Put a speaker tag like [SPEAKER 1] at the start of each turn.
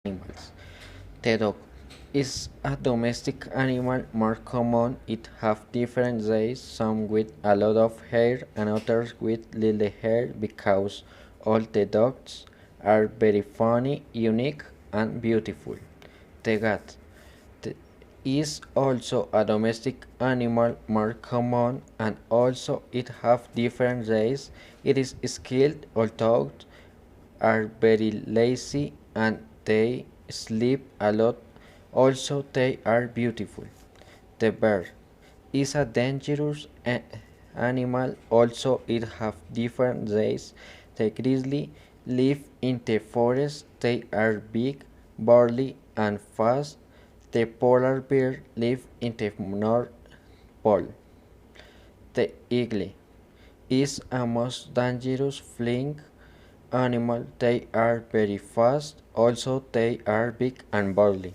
[SPEAKER 1] animals. The dog is a domestic animal more common. It have different days, some with a lot of hair and others with little hair because all the dogs are very funny, unique and beautiful. The cat is also a domestic animal more common and also it have different days. It is skilled although are very lazy and they sleep a lot. Also, they are beautiful. The bear is a dangerous animal. Also, it have different days. The grizzly live in the forest. They are big, burly, and fast. The polar bear live in the North Pole. The eagle is a most dangerous flying animal. They are very fast. Also, they are big and burly.